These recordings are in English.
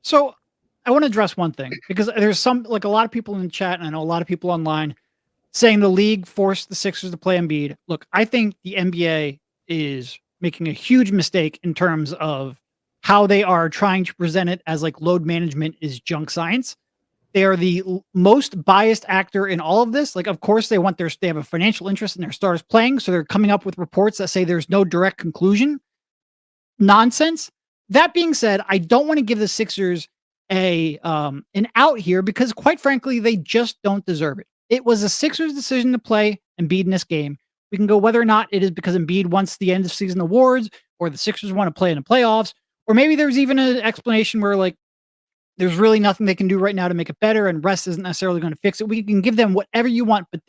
So I want to address one thing because there's a lot of people in the chat and I know a lot of people online saying the league forced the Sixers to play Embiid. Look, I think the NBA is making a huge mistake in terms of how they are trying to present it as like load management is junk science. They are the most biased actor in all of this. Like, of course, they have a financial interest in their stars playing, so they're coming up with reports that say there's no direct conclusion. Nonsense. That being said, I don't want to give the Sixers a an out here because quite frankly, they just don't deserve it. It was a Sixers decision to play Embiid in this game. We can go whether or not it is because Embiid wants the end of season awards or the Sixers want to play in the playoffs, or maybe there's even an explanation where like there's really nothing they can do right now to make it better, and rest isn't necessarily going to fix it. We can give them whatever you want, but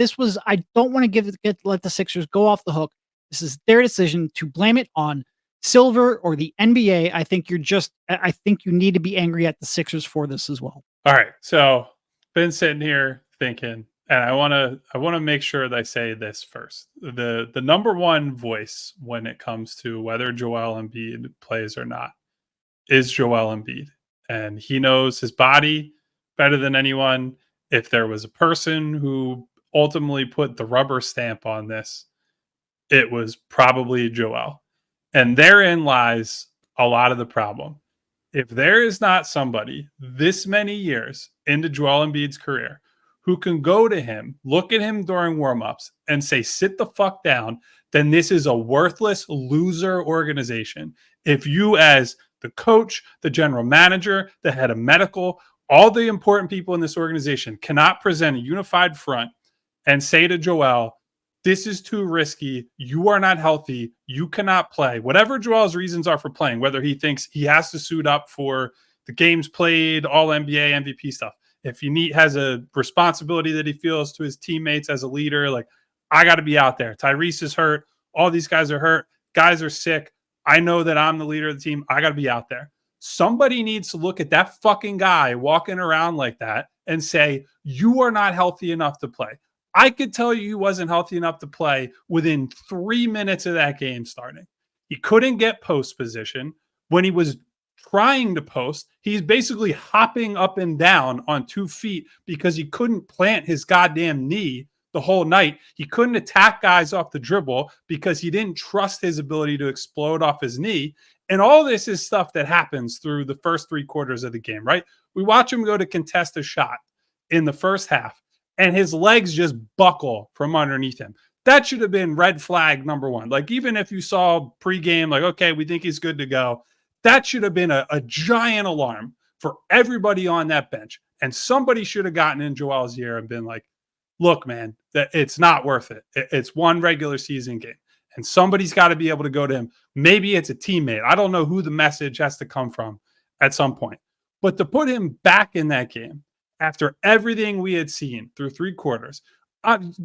I don't want to let the Sixers go off the hook. This is their decision to blame it on Silver or the NBA. I think you need to be angry at the Sixers for this as well. All right. So been sitting here thinking, and I want to make sure that I say this first. The number one voice when it comes to whether Joel Embiid plays or not is Joel Embiid. And he knows his body better than anyone. If there was a person who ultimately put the rubber stamp on this, it was probably Joel. And therein lies a lot of the problem. If there is not somebody this many years into Joel Embiid's career who can go to him, look at him during warmups, and say, sit the fuck down, then this is a worthless loser organization. If you, as the coach, the general manager, the head of medical, all the important people in this organization cannot present a unified front and say to Joel, this is too risky. You are not healthy. You cannot play. Whatever Joel's reasons are for playing, whether he thinks he has to suit up for the games played, all NBA, MVP stuff. If he has a responsibility that he feels to his teammates as a leader, like, I got to be out there. Tyrese is hurt. All these guys are hurt. Guys are sick. I know that I'm the leader of the team. I got to be out there. Somebody needs to look at that fucking guy walking around like that and say, you are not healthy enough to play. I could tell you he wasn't healthy enough to play within 3 minutes of that game starting. He couldn't get post position. When he was trying to post, he's basically hopping up and down on 2 feet because he couldn't plant his goddamn knee the whole night. He couldn't attack guys off the dribble because he didn't trust his ability to explode off his knee. And all this is stuff that happens through the first 3 quarters of the game, right? We watch him go to contest a shot in the first half, and his legs just buckle from underneath him. That should have been red flag number one. Like, even if you saw pregame, like, okay, we think he's good to go, that should have been a giant alarm for everybody on that bench. And somebody should have gotten in Joel's ear and been like, look, man, that it's not worth it. It's one regular season game. And somebody's got to be able to go to him. Maybe it's a teammate. I don't know who the message has to come from at some point. But to put him back in that game after everything we had seen through 3 quarters,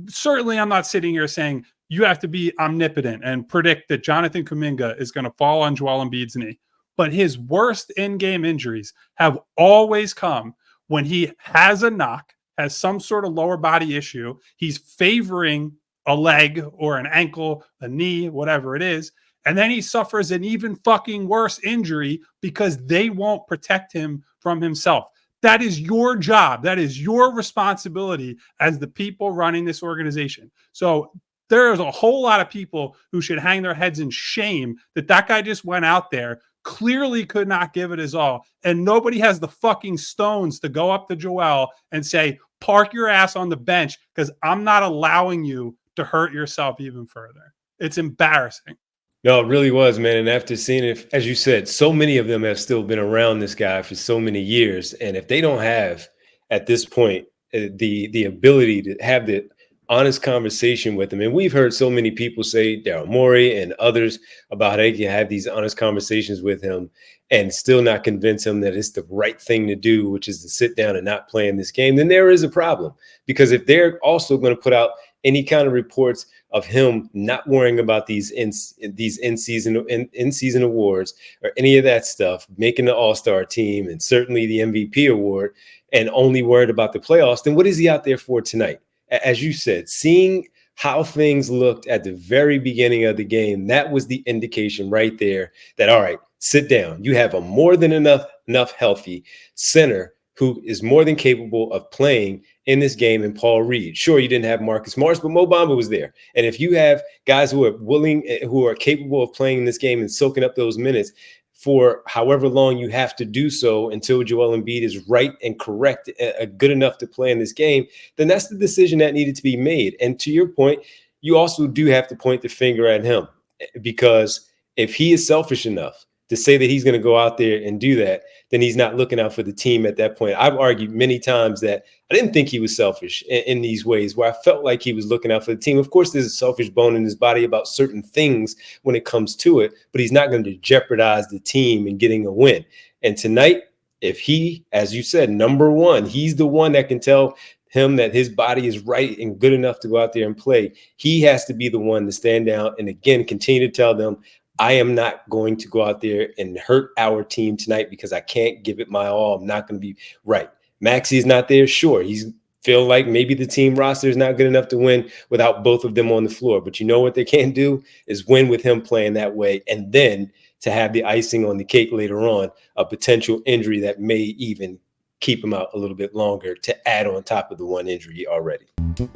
certainly I'm not sitting here saying you have to be omnipotent and predict that Jonathan Kuminga is going to fall on Joel Embiid's knee. But his worst in-game injuries have always come when he has a knock, has some sort of lower body issue. He's favoring a leg or an ankle, a knee, whatever it is. And then he suffers an even fucking worse injury because they won't protect him from himself. That is your job. That is your responsibility as the people running this organization. So there's a whole lot of people who should hang their heads in shame that guy just went out there, clearly could not give it his all, and nobody has the fucking stones to go up to Joel and say, park your ass on the bench because I'm not allowing you to hurt yourself even further. It's embarrassing. No, it really was, man. And after seeing it, as you said, so many of them have still been around this guy for so many years. And if they don't have, at this point, the ability to have the honest conversation with him, and we've heard so many people say, Daryl Morey and others, about how they can have these honest conversations with him and still not convince him that it's the right thing to do, which is to sit down and not play in this game, then there is a problem. Because if they're also going to put out any kind of reports of him not worrying about these in-season awards or any of that stuff, making the All-Star team and certainly the MVP award, and only worried about the playoffs, then what is he out there for tonight? As you said, seeing how things looked at the very beginning of the game, that was the indication right there that, all right, sit down. You have a more than enough enough healthy center who is more than capable of playing in this game in Paul Reed. Sure, you didn't have Marcus Morris, but Mo Bamba was there. And if you have guys who are willing, who are capable of playing in this game and soaking up those minutes for however long you have to do so until Joel Embiid is right and correct, good enough to play in this game, then that's the decision that needed to be made. And to your point, you also do have to point the finger at him, because if he is selfish enough to say that he's going to go out there and do that, then he's not looking out for the team at that point. I've argued many times that I didn't think he was selfish in these ways, where I felt like he was looking out for the team. Of course, there's a selfish bone in his body about certain things when it comes to it, but he's not going to jeopardize the team in getting a win. And tonight, if he, as you said, number one, he's the one that can tell him that his body is right and good enough to go out there and play. He has to be the one to stand down and, again, continue to tell them, I am not going to go out there and hurt our team tonight because I can't give it my all. I'm not going to be right. Maxey is not there. Sure, he's feel like maybe the team roster is not good enough to win without both of them on the floor. But you know what they can do is win with him playing that way, and then to have the icing on the cake later on, a potential injury that may even keep him out a little bit longer to add on top of the one injury already. We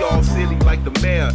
all silly like the mayor.